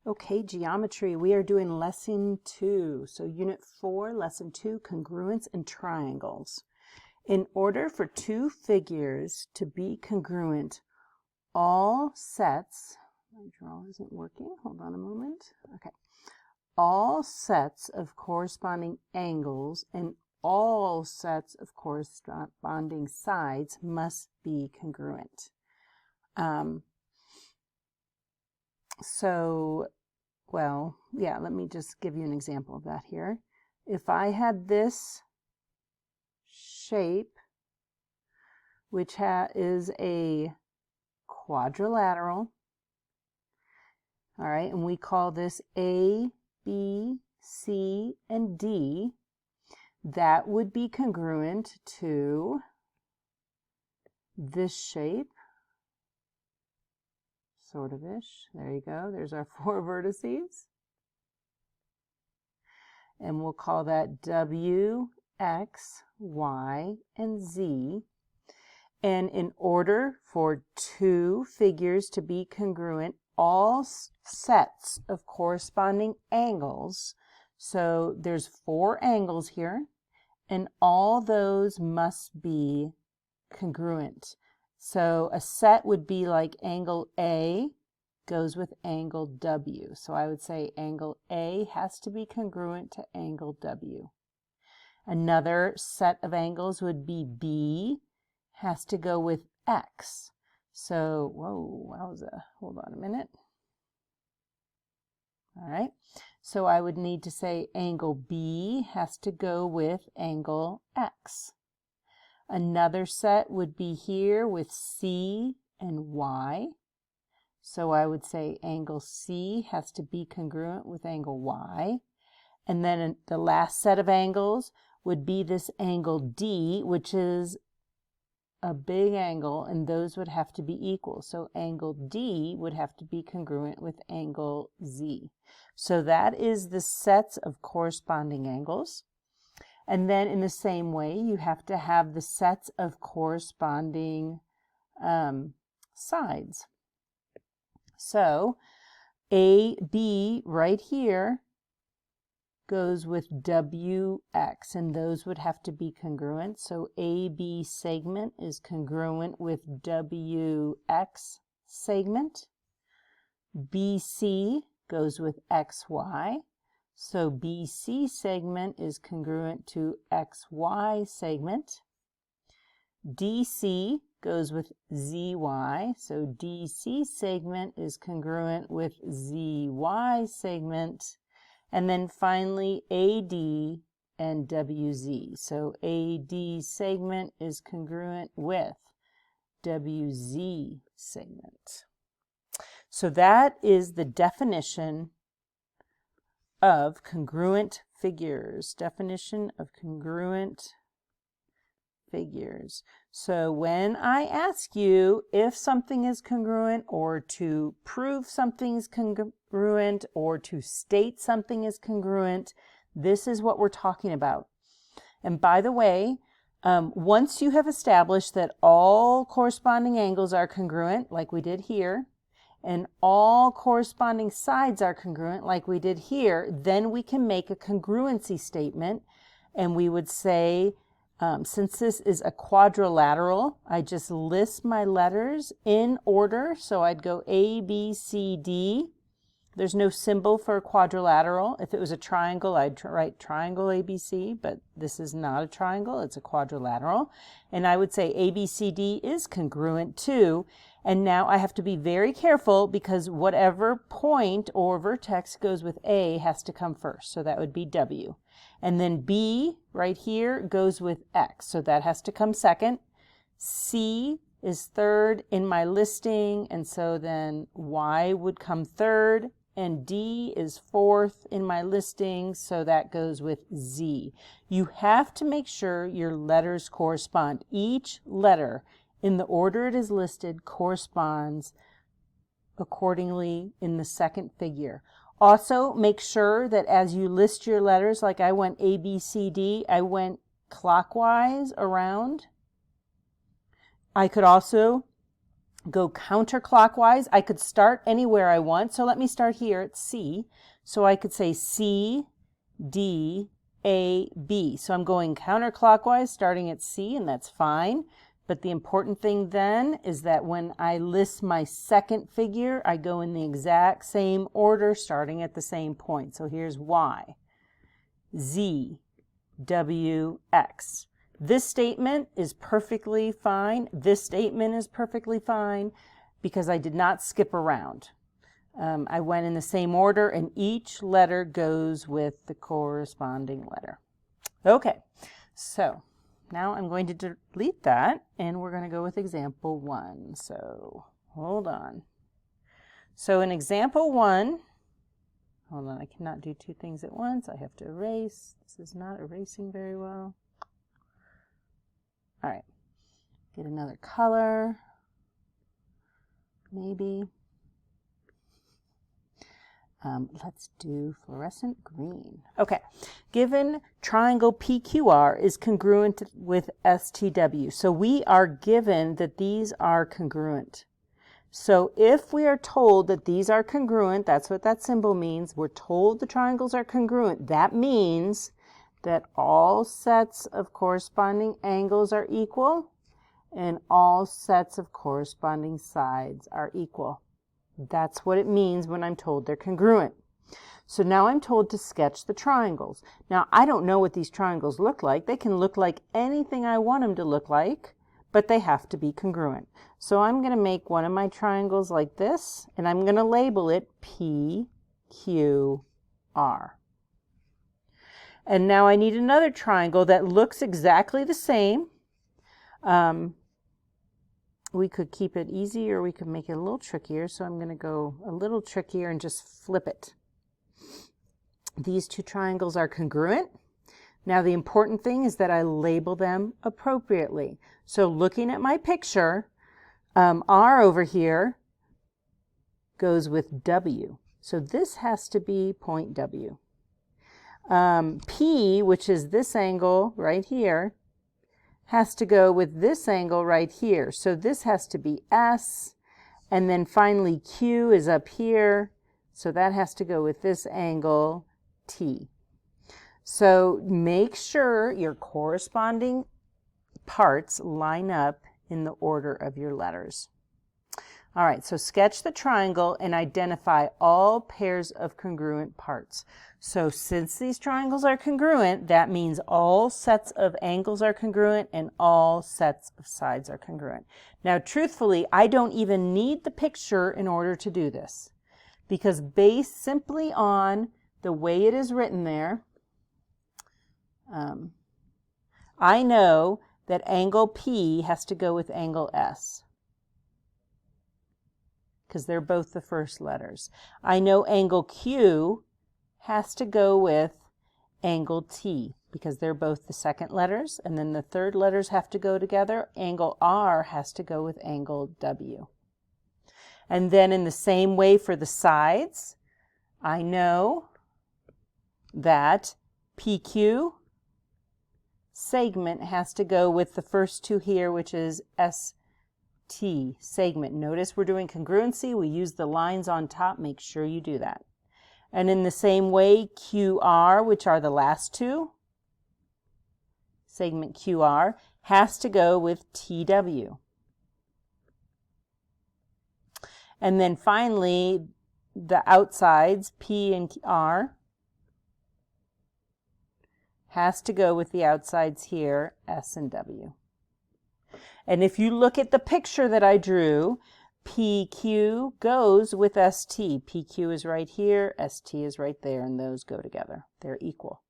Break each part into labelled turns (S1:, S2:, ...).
S1: Okay, geometry, we are doing lesson 2. So unit 4, lesson 2, congruence and triangles. In order for two figures to be congruent, all sets, my draw isn't working, hold on a moment. Okay. All sets of corresponding angles and all sets of corresponding sides must be congruent. Let me just give you an example of that here. If I had this shape, which is a quadrilateral, all right, and we call this A, B, C, and D, that would be congruent to this shape, sort of-ish. There you go. There's our 4 vertices. And we'll call that W, X, Y, and Z. And in order for two figures to be congruent, all sets of corresponding angles, so there's 4 angles here, and all those must be congruent. So a set would be like angle A goes with angle W. So I would say angle A has to be congruent to angle W. Another set of angles would be B has to go with X. So, wowza, hold on a minute. All right, so I would need to say angle B has to go with angle X. Another set would be here with C and Y. So I would say angle C has to be congruent with angle Y. And then the last set of angles would be this angle D, which is a big angle, and those would have to be equal. So angle D would have to be congruent with angle Z. So that is the sets of corresponding angles. And then in the same way, you have to have the sets of corresponding sides. So AB right here goes with WX, and those would have to be congruent. So AB segment is congruent with WX segment. BC goes with XY. So BC segment is congruent to XY segment. DC goes with ZY. So DC segment is congruent with ZY segment. And then finally AD and WZ. So AD segment is congruent with WZ segment. So that is the definition of congruent figures. Definition of congruent figures. So when I ask you if something is congruent, or to prove something is congruent, or to state something is congruent, this is what we're talking about. And by the way, once you have established that all corresponding angles are congruent, like we did here, and all corresponding sides are congruent, like we did here, then we can make a congruency statement, and we would say, since this is a quadrilateral, I just list my letters in order. So I'd go A, B, C, D. There's no symbol for a quadrilateral. If it was a triangle, I'd write triangle ABC, but this is not a triangle, it's a quadrilateral. And I would say A, B, C, D is congruent to. And now I have to be very careful because whatever point or vertex goes with A has to come first. So that would be W. And then B right here goes with X. So that has to come second. C is third in my listing. And so then Y would come third. And D is fourth in my listing. So that goes with Z. You have to make sure your letters correspond. Each letter in the order it is listed corresponds accordingly in the second figure. Also, make sure that as you list your letters, like I went A, B, C, D, I went clockwise around. I could also go counterclockwise. I could start anywhere I want. So let me start here at C. So I could say C, D, A, B. So I'm going counterclockwise starting at C, and that's fine. But the important thing then is that when I list my second figure, I go in the exact same order starting at the same point. So here's Y, Z, W, X. This statement is perfectly fine. This statement is perfectly fine because I did not skip around. I went in the same order, and each letter goes with the corresponding letter. Okay, so now I'm going to delete that, and we're going to go with example 1. So hold on. So in example 1, hold on, I cannot do two things at once. I have to erase. This is not erasing very well. All right, get another color, maybe. Let's do fluorescent green. Okay, given triangle PQR is congruent with STW. So we are given that these are congruent. So if we are told that these are congruent, that's what that symbol means. We're told the triangles are congruent. That means that all sets of corresponding angles are equal and all sets of corresponding sides are equal. That's what it means when I'm told they're congruent. So now I'm told to sketch the triangles. Now I don't know what these triangles look like. They can look like anything I want them to look like, but they have to be congruent. So I'm going to make one of my triangles like this, and I'm going to label it PQR. And now I need another triangle that looks exactly the same. We could keep it easy, or we could make it a little trickier. So I'm going to go a little trickier and just flip it. These two triangles are congruent. Now the important thing is that I label them appropriately. So looking at my picture, R over here goes with W. So this has to be point W. P, which is this angle right here, has to go with this angle right here. So this has to be S, and then finally Q is up here, so that has to go with this angle, T. So make sure your corresponding parts line up in the order of your letters. All right, so sketch the triangle and identify all pairs of congruent parts. So since these triangles are congruent, that means all sets of angles are congruent and all sets of sides are congruent. Now, truthfully, I don't even need the picture in order to do this, because based simply on the way it is written there, I know that angle P has to go with angle S, because they're both the first letters. I know angle Q has to go with angle T, because they're both the second letters, and then the third letters have to go together. Angle R has to go with angle W. And then in the same way for the sides, I know that PQ segment has to go with the first two here, which is ST segment. Notice we're doing congruency. We use the lines on top. Make sure you do that. And in the same way, QR, which are the last two, segment QR, has to go with TW. And then finally, the outsides, P and R, has to go with the outsides here, S and W. And if you look at the picture that I drew, PQ goes with ST. PQ is right here, ST is right there, and those go together. They're equal.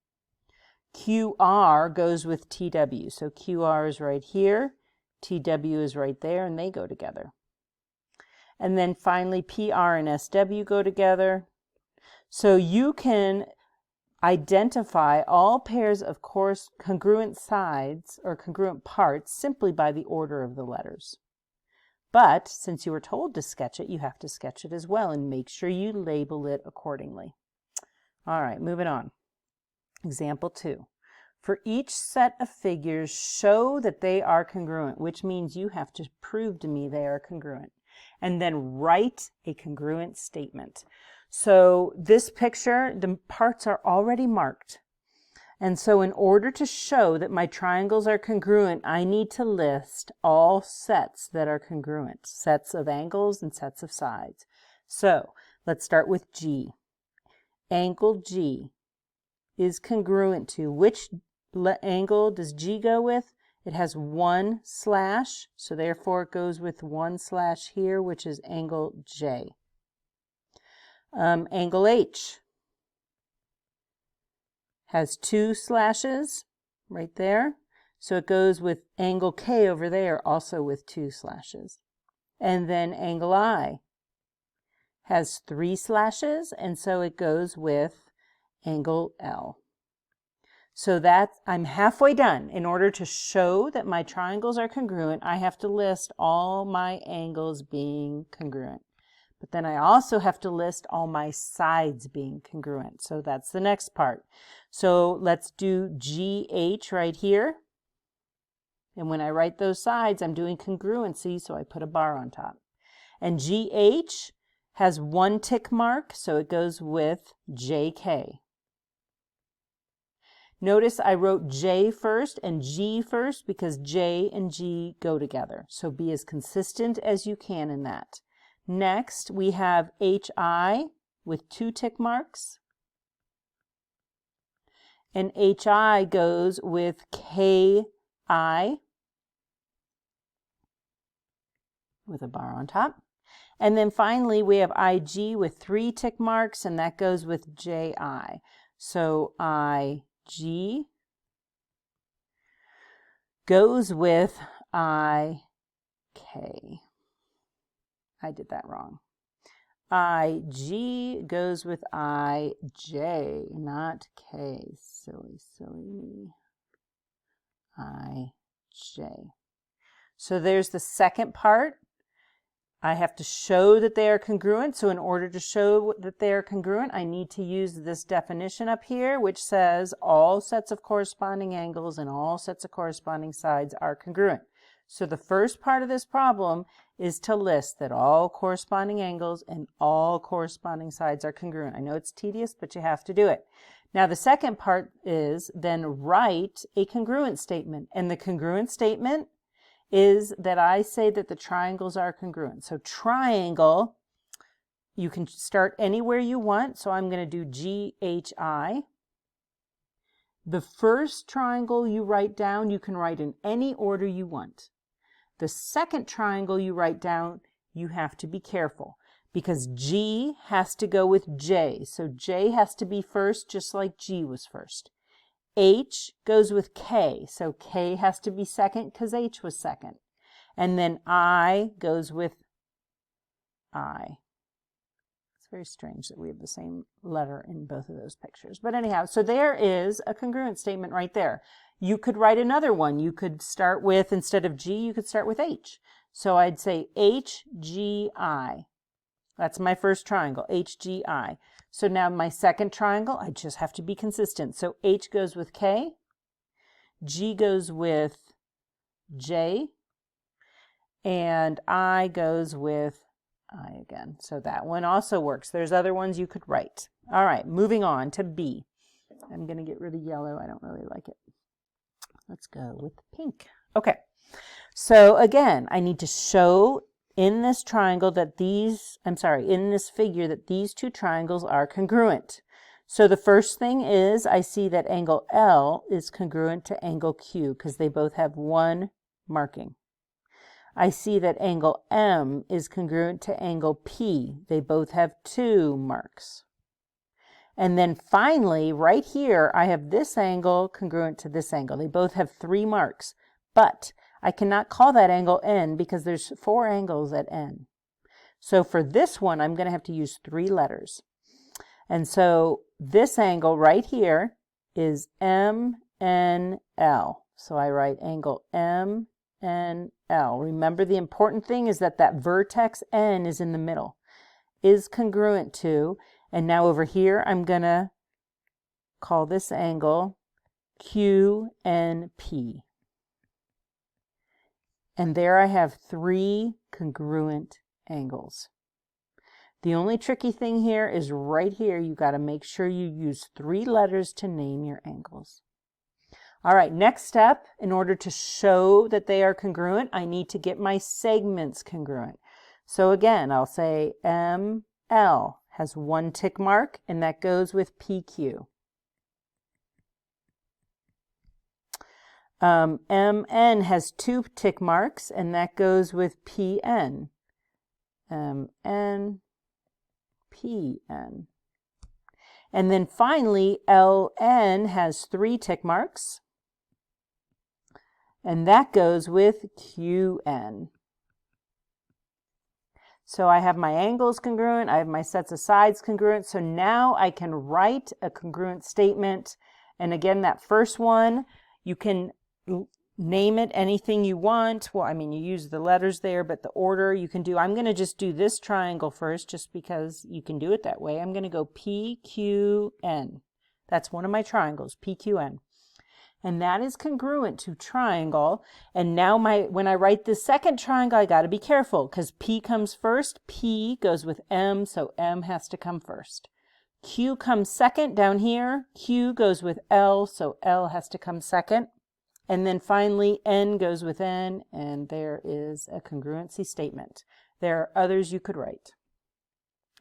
S1: QR goes with TW. So QR is right here, TW is right there, and they go together. And then finally, PR and SW go together. So you can identify all pairs of congruent sides or congruent parts simply by the order of the letters. But since you were told to sketch it, you have to sketch it as well and make sure you label it accordingly. All right, moving on. Example 2. For each set of figures, show that they are congruent, which means you have to prove to me they are congruent. and then write a congruent statement. So this picture, the parts are already marked. And so in order to show that my triangles are congruent, I need to list all sets that are congruent, sets of angles and sets of sides. So let's start with G. Angle G is congruent to which angle does G go with? It has one slash, so therefore it goes with one slash here, which is angle J. Angle H has two slashes right there, so it goes with angle K over there, also with two slashes. And then angle I has three slashes, and so it goes with angle L. So that I'm halfway done. In order to show that my triangles are congruent, I have to list all my angles being congruent. But then I also have to list all my sides being congruent. So that's the next part. So let's do GH right here. And when I write those sides, I'm doing congruency, so I put a bar on top. And GH has one tick mark, so it goes with JK. Notice I wrote J first and G first because J and G go together. So be as consistent as you can in that. Next, we have HI with two tick marks. And HI goes with KI with a bar on top. And then finally, we have IG with three tick marks, and that goes with JI. So IG goes with IK. I did that wrong. IG goes with IJ, not K. Silly me. IJ. So there's the second part. I have to show that they are congruent. So in order to show that they are congruent, I need to use this definition up here, which says all sets of corresponding angles and all sets of corresponding sides are congruent. So the first part of this problem is to list that all corresponding angles and all corresponding sides are congruent. I know it's tedious, but you have to do it. Now the second part is then write a congruent statement. And the congruent statement is that I say that the triangles are congruent. So triangle, you can start anywhere you want. So I'm going to do GHI. The first triangle you write down, you can write in any order you want. The second triangle you write down, you have to be careful because G has to go with J. So J has to be first, just like G was first. H goes with K. So K has to be second because H was second. And then I goes with I. It's very strange that we have the same letter in both of those pictures. But anyhow, so there is a congruent statement right there. You could write another one. You could start with, instead of G, you could start with H. So I'd say HGI. That's my first triangle, HGI. So now my second triangle, I just have to be consistent. So H goes with K, G goes with J, and I goes with I again. So that one also works. There's other ones you could write. All right, moving on to B. I'm going to get rid of yellow. I don't really like it. Let's go with pink. Okay, so again, I need to show in this triangle that in this figure that these two triangles are congruent. So the first thing is I see that angle L is congruent to angle Q because they both have one marking. I see that angle M is congruent to angle P. They both have two marks. And then finally, right here, I have this angle congruent to this angle. They both have three marks, but I cannot call that angle N because there's four angles at N. So for this one, I'm going to have to use three letters. And so this angle right here is MNL. So I write angle MNL. Remember, the important thing is that that vertex N is in the middle, is congruent to, and now over here, I'm going to call this angle QNP. And there I have three congruent angles. The only tricky thing here is right here, you got to make sure you use 3 letters to name your angles. All right, next step, in order to show that they are congruent, I need to get my segments congruent. So again, I'll say ML has 1 tick mark, and that goes with PQ. MN has 2 tick marks, and that goes with PN. MN, PN. And then finally, LN has 3 tick marks, and that goes with QN. So I have my angles congruent, I have my sets of sides congruent, so now I can write a congruent statement. And again, that first one, you can name it anything you want. Well, I mean, you use the letters there, but the order you can do, I'm going to just do this triangle first, just because you can do it that way. I'm going to go PQN. That's one of my triangles, PQN. And that is congruent to triangle. And now when I write the second triangle, I got to be careful because P comes first. P goes with M, so M has to come first. Q comes second down here. Q goes with L, so L has to come second. And then finally, N goes with N, and there is a congruency statement. There are others you could write.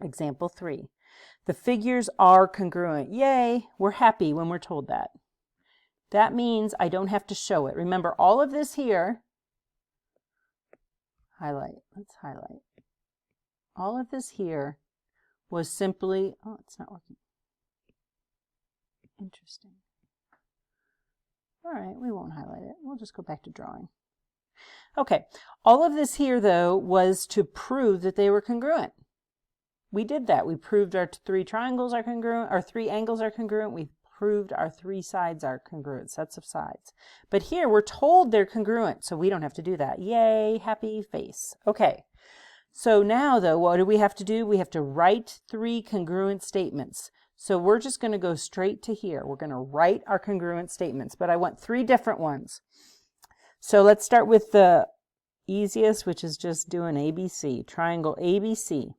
S1: Example 3. The figures are congruent. Yay, we're happy when we're told that. That means I don't have to show it. Remember, all of this here, highlight, let's highlight. All of this here was simply, oh, it's not working. Interesting. All right, we won't highlight it. We'll just go back to drawing. Okay, all of this here, though, was to prove that they were congruent. We did that. We proved our 3 triangles are congruent, our 3 angles are congruent. We proved our 3 sides are congruent, sets of sides. But here we're told they're congruent, so we don't have to do that. Yay, happy face. Okay, so now though, what do we have to do? We have to write 3 congruent statements. So we're just going to go straight to here. We're going to write our congruent statements, but I want 3 different ones. So let's start with the easiest, which is just doing ABC. Triangle ABC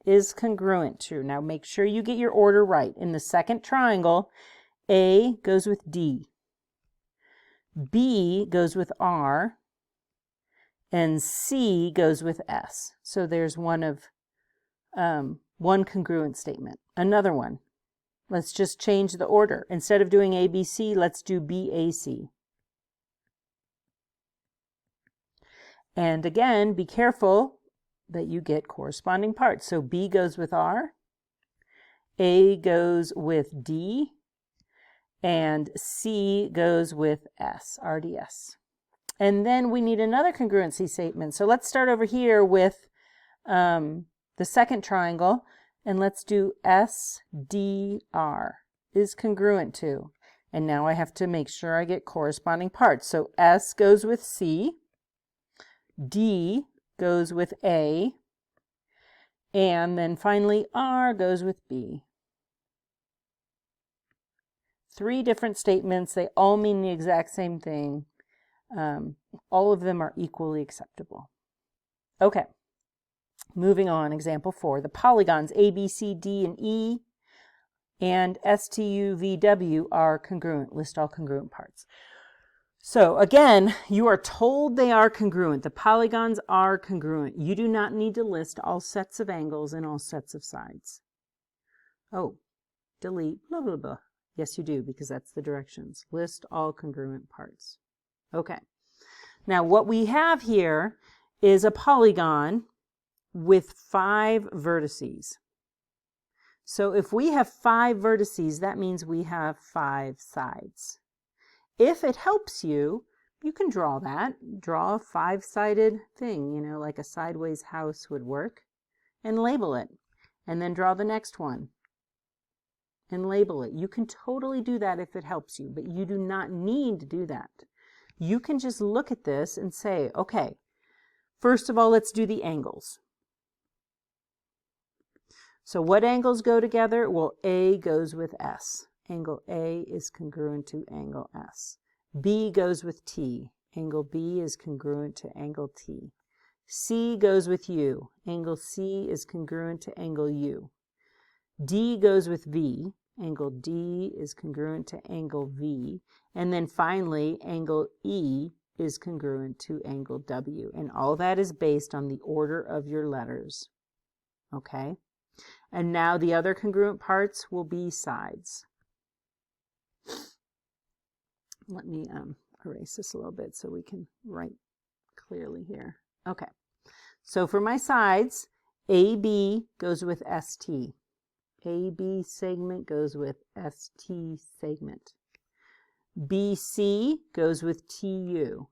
S1: is congruent to. Now make sure you get your order right. In the second triangle, A goes with D, B goes with R, and C goes with S. So there's one congruent statement. Another one. Let's just change the order. Instead of doing ABC, let's do BAC. And again, be careful that you get corresponding parts. So B goes with R, A goes with D, and C goes with S, RDS. And then we need another congruency statement. So let's start over here with the second triangle, and let's do SDR is congruent to. And now I have to make sure I get corresponding parts. So S goes with C, D goes with A, and then finally R goes with B. 3 different statements. They all mean the exact same thing. All of them are equally acceptable. Okay, moving on. Example 4. The polygons A, B, C, D, and E and S, T, U, V, W are congruent. List all congruent parts. So again, you are told they are congruent. The polygons are congruent. You do not need to list all sets of angles and all sets of sides. Oh, delete, blah, blah, blah. Yes, you do, because that's the directions. List all congruent parts. Okay. Now what we have here is a polygon with 5 vertices. So if we have 5 vertices, that means we have 5 sides. If it helps you, you can draw that. Draw a 5-sided thing, you know, like a sideways house would work, and label it. And then draw the next one and label it. You can totally do that if it helps you, but you do not need to do that. You can just look at this and say, okay, first of all, let's do the angles. So what angles go together? Well, A goes with S. Angle A is congruent to angle S. B goes with T. Angle B is congruent to angle T. C goes with U. Angle C is congruent to angle U. D goes with V. Angle D is congruent to angle V. And then finally, angle E is congruent to angle W. And all that is based on the order of your letters. Okay? And now the other congruent parts will be sides. Let me erase this a little bit so we can write clearly here. Okay. So for my sides, AB goes with ST. AB segment goes with ST segment. BC goes with TU.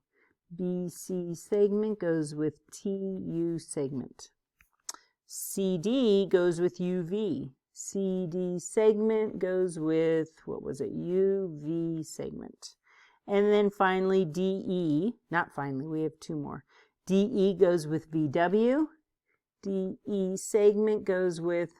S1: BC segment goes with TU segment. CD goes with UV. CD segment goes with, what was it, UV segment. And then finally DE, not finally, we have two more. DE goes with VW. DE segment goes with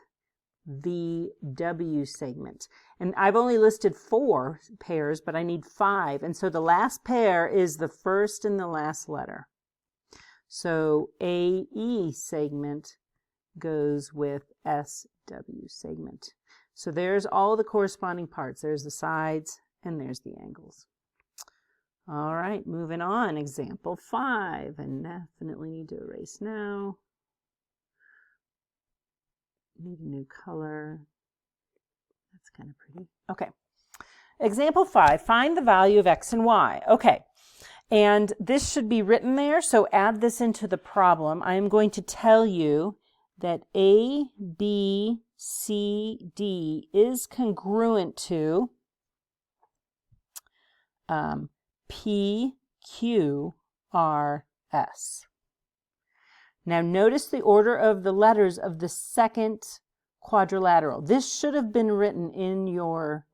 S1: VW segment. And I've only listed 4 pairs, but I need 5. And so the last pair is the first and the last letter. So AE segment goes with SW segment. So there's all the corresponding parts. There's the sides and there's the angles. All right, moving on. Example 5, and definitely need to erase now. Need a new color. That's kind of pretty. Okay. Example 5, find the value of x and y. Okay. And this should be written there, so add this into the problem. I am going to tell you that A, B, C, D is congruent to P, Q, R, S. Now notice the order of the letters of the second quadrilateral. This should have been written in your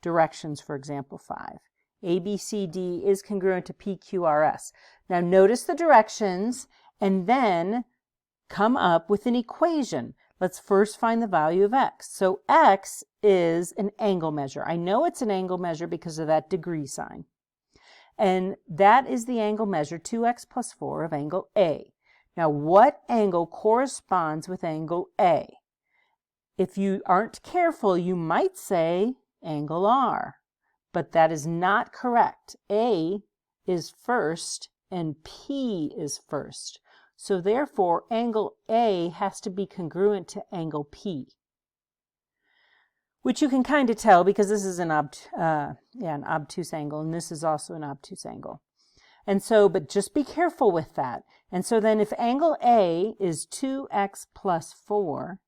S1: directions for example 5. A, B, C, D is congruent to P, Q, R, S. Now notice the directions and then come up with an equation. Let's first find the value of x. So x is an angle measure. I know it's an angle measure because of that degree sign. And that is the angle measure 2x plus 4 of angle A. Now, what angle corresponds with angle A? If you aren't careful, you might say angle R, but that is not correct. A is first and P is first. So therefore, angle A has to be congruent to angle P, which you can kind of tell because this is an obtuse angle, and this is also an obtuse angle. And so, but just be careful with that. And so then if angle A is 2x plus 4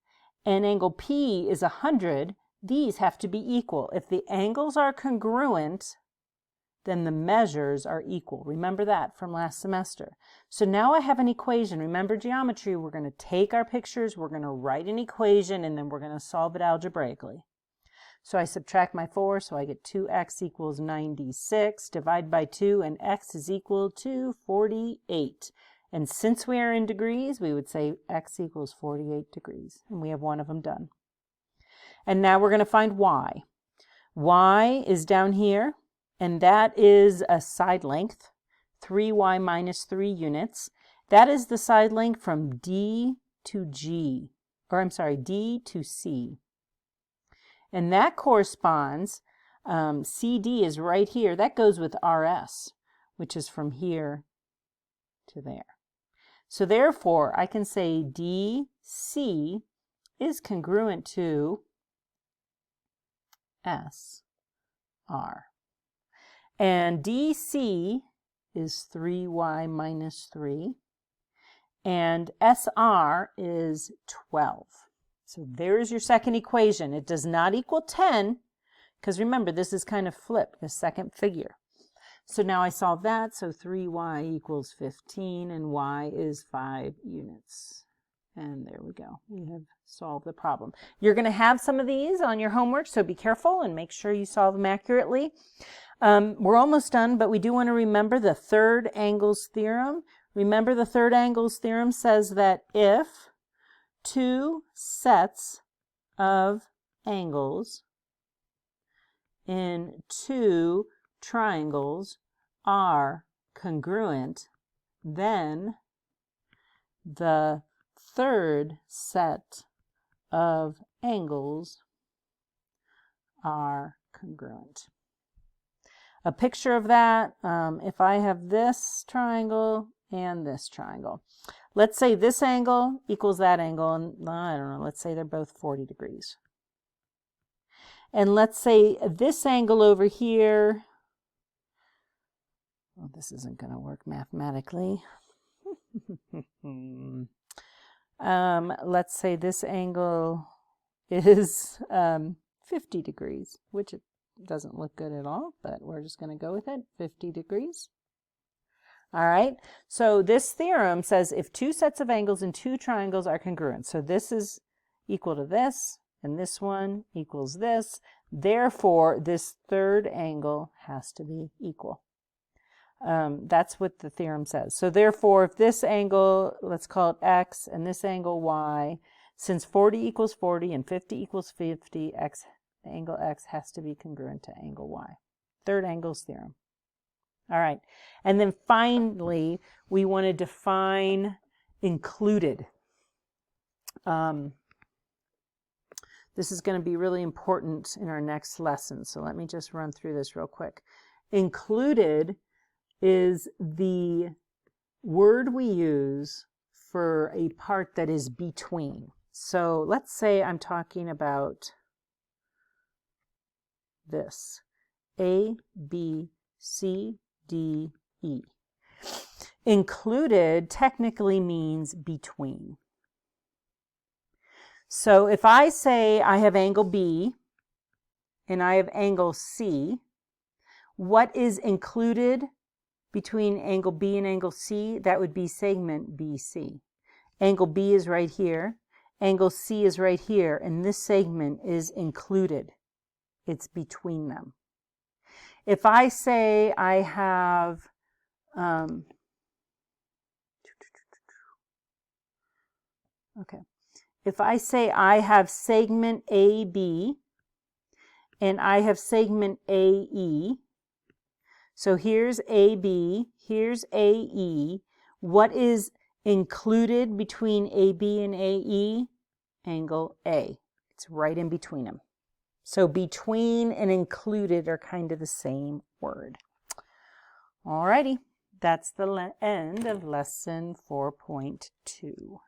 S1: and angle P is 100, these have to be equal. If the angles are congruent, then the measures are equal. Remember that from last semester. So now I have an equation. Remember geometry, we're going to take our pictures, we're going to write an equation, and then we're going to solve it algebraically. So I subtract my 4, so I get 2x equals 96, divide by 2, and x is equal to 48. And since we are in degrees, we would say x equals 48 degrees. And we have one of them done. And now we're going to find y. Y is down here, and that is a side length, 3y minus 3 units. That is the side length from D to G, or I'm sorry, D to C. And that corresponds, CD is right here. That goes with RS, which is from here to there. So therefore, I can say DC is congruent to SR. And DC is 3y minus 3. And SR is 12. So there's your second equation. It does not equal 10, because remember, this is kind of flipped, the second figure. So now I solve that, so 3y equals 15, and y is 5 units. And there we go. We have solved the problem. You're going to have some of these on your homework, so be careful and make sure you solve them accurately. We're almost done, but we do want to remember the third angles theorem. Remember, the third angles theorem says that if 2 sets of angles in 2 triangles are congruent, then the third set of angles are congruent. A picture of that, if I have this triangle and this triangle. Let's say this angle equals that angle, and I don't know, let's say they're both 40 degrees. And let's say this angle over here, well, this isn't going to work mathematically. Let's say this angle is 50 degrees, which it doesn't look good at all, but we're just going to go with it, 50 degrees. All right, so this theorem says if two sets of angles in two triangles are congruent, so this is equal to this, and this one equals this, therefore this third angle has to be equal. That's what the theorem says. So therefore, if this angle, let's call it x, and this angle y, since 40 equals 40 and 50 equals 50, angle x has to be congruent to angle y. Third angles theorem. All right, and then finally, we want to define included. This is going to be really important in our next lesson, so let me just run through this real quick. Included is the word we use for a part that is between. So let's say I'm talking about this, A, B, C, D, E. Included technically means between. So if I say I have angle B and I have angle C, what is included between angle B and angle C? That would be segment BC. Angle B is right here, angle C is right here, and this segment is included. It's between them. If I say I have if I say I have segment AB and I have segment AE, so here's AB, here's AE, what is included between AB and AE? Angle A. It's right in between them. So between and included are kind of the same word. Alrighty, that's the end of lesson 4.2.